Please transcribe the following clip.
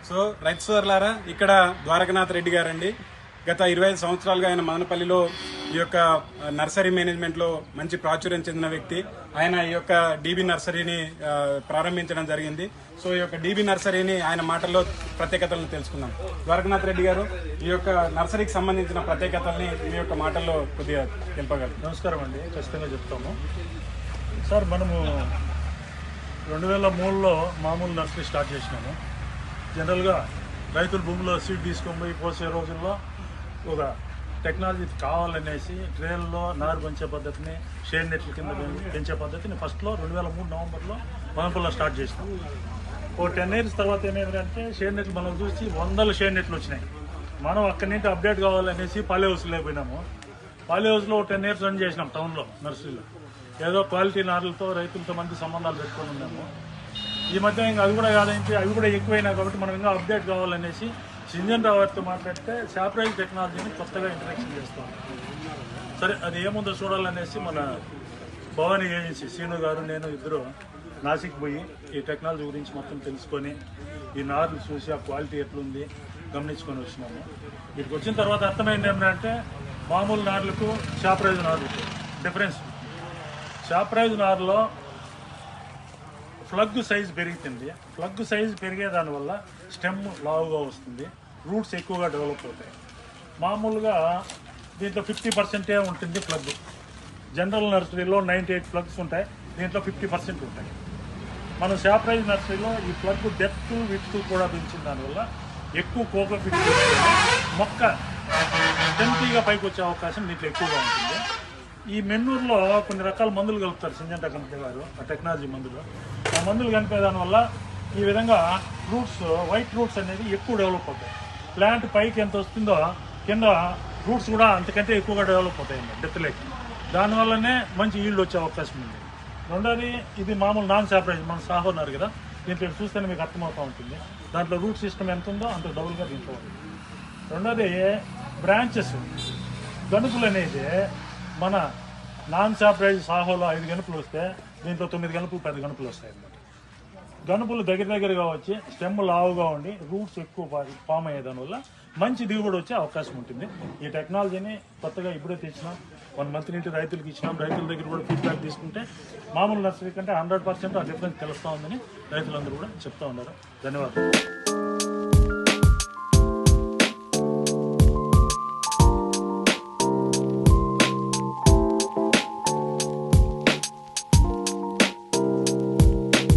So రైతు సోదరులారా, ఇక్కడ ద్వారకనాథ్ రెడ్డి గారండి. గత 25 సంవత్సరాలుగా ఆయన మదనపల్లిలో ఈ యొక్క నర్సరీ మేనేజ్మెంట్లో మంచి ప్రాచుర్యం చెందిన వ్యక్తి. ఆయన ఈ యొక్క డీబీ నర్సరీని ప్రారంభించడం జరిగింది. సో ఈ యొక్క డీబీ నర్సరీని ఆయన మాటల్లో ప్రత్యేకతలను తెలుసుకుందాం. ద్వారకనాథ్ రెడ్డి గారు, ఈ యొక్క నర్సరీకి సంబంధించిన ప్రత్యేకతల్ని మీ యొక్క మాటల్లో కొద్దిగా తెలుపగలరు. నమస్కారం అండి, ఖచ్చితంగా చెప్తాము సార్. మనము 2003లో మామూలు నర్సరీ స్టార్ట్ చేసినాము. జనరల్గా రైతుల భూమిలో సీడ్ తీసుకొని పోయి పోసే రోజుల్లో ఒక టెక్నాలజీ కావాలనేసి ట్రేల్లో నారు పెంచే పద్ధతిని, షేడ్ నెట్ల కింద పెంచే పద్ధతిని ఫస్ట్లో 2003 నవంబర్లో మదనపల్లిలో స్టార్ట్ చేసినాం. ఓ 10 years తర్వాత ఏమైందంటే షేడ్ నెట్లు మనం చూసి 100 షేడ్ నెట్లు వచ్చినాయి. మనం అక్కడి నుంచి అప్డేట్ కావాలనేసి పాలీ హౌస్లో అయిపోయినాము. పాలీ హౌస్లో 10 years రన్ చేసినాం టౌన్లో నర్సరీలో. ఏదో క్వాలిటీ నారులతో రైతులతో మంచి సంబంధాలు పెట్టుకొని ఉన్నాము. ఈ మధ్య ఇంకా అది కూడా కాదంటే అవి కూడా ఎక్కువైనా కాబట్టి మనం ఇంకా అప్డేట్ కావాలనేసి సింజన్ రావుతో మాట్లాడితే సాప్రైజ్ టెక్నాలజీని కొత్తగా ఇంట్రడక్షన్ చేస్తాం. సరే, అది ఏముందో చూడాలనేసి మన భవానీ ఏజెన్సీ సీను గారు, నేను ఇద్దరు నాసిక్ పోయి ఈ టెక్నాలజీ గురించి మొత్తం తెలుసుకొని ఈ నార్లు చూసి ఆ క్వాలిటీ ఎట్లుంది గమనించుకొని వచ్చినాము. వీటికి వచ్చిన తర్వాత అర్థమైంది ఏమిటంటే మామూలు నార్లకు సాప్రైజ్ నార్లకు డిఫరెన్స్. సాప్రైజ్ నార్లో ఫ్లగ్ సైజ్ పెరుగుతుంది. ఫ్లగ్ సైజ్ పెరిగే దానివల్ల స్టెమ్ లావుగా వస్తుంది, రూట్స్ ఎక్కువగా డెవలప్ అవుతాయి. మామూలుగా దీంట్లో 50% ఉంటుంది ఫ్లగ్. జనరల్ నర్సరీలో 98 ఫ్లగ్స్ ఉంటాయి, దీంట్లో 50% ఉంటాయి. మన సాప్రైజ్ నర్సరీలో ఈ ఫ్లగ్ డెప్త్ విడ్త్ కూడా పెంచిన దానివల్ల ఎక్కువ కోక ఫిట్ మొక్క టెంపీగా పైకి వచ్చే అవకాశం దీంట్లో ఎక్కువగా ఉంటుంది. ఈ మెన్నూరులో కొన్ని రకాల మందులు కలుపుతారు సింజంటా కంపెనీ వారు, ఆ టెక్నాలజీ మందులు. ఆ మందులు కలిపే దానివల్ల ఈ విధంగా రూట్స్, వైట్ రూట్స్ అనేది ఎక్కువ డెవలప్ అవుతాయి. ప్లాంట్ పైకి ఎంత వస్తుందో కింద రూట్స్ కూడా అంతకంటే ఎక్కువగా డెవలప్ అవుతాయి డెప్త్లోకి. దానివల్లనే మంచి ఈల్డ్ వచ్చే అవకాశం ఉంది. రెండోది, ఇది మామూలు నాన్ సాప్రైజ్ మన సాహో ఉన్నారు కదా, దీంట్లో చూస్తేనే మీకు అర్థమవుతూ ఉంటుంది. దాంట్లో రూట్ సిస్టమ్ ఎంత ఉందో అంత డబుల్గా దీంట్లో ఉంది. రెండోది, బ్రాంచెస్ గనుపులు అనేది మన నాన్ సాప్రైజ్ సాహోలో 5 గనుపులు వస్తే దీంట్లో 9 గనుపులు 10 గనుపులు వస్తాయి అన్నమాట. గనుపులు దగ్గరగా వచ్చి స్టెమ్ లావుగా ఉండి రూట్స్ ఎక్కువ ఫామ్ అయ్యేదానివల్ల మంచి దిగుబడి వచ్చే అవకాశం ఉంటుంది. ఈ టెక్నాలజీని కొత్తగా ఇప్పుడే తెచ్చినాం, 1 month నుండి రైతులకు ఇచ్చినాం. రైతుల దగ్గర కూడా ఫీడ్బ్యాక్ తీసుకుంటే మామూలు నర్సరీ కంటే 100% ఆ డిఫరెన్స్ తెలుస్తూ ఉందని రైతులందరూ కూడా చెప్తా ఉన్నారు. ధన్యవాదాలు.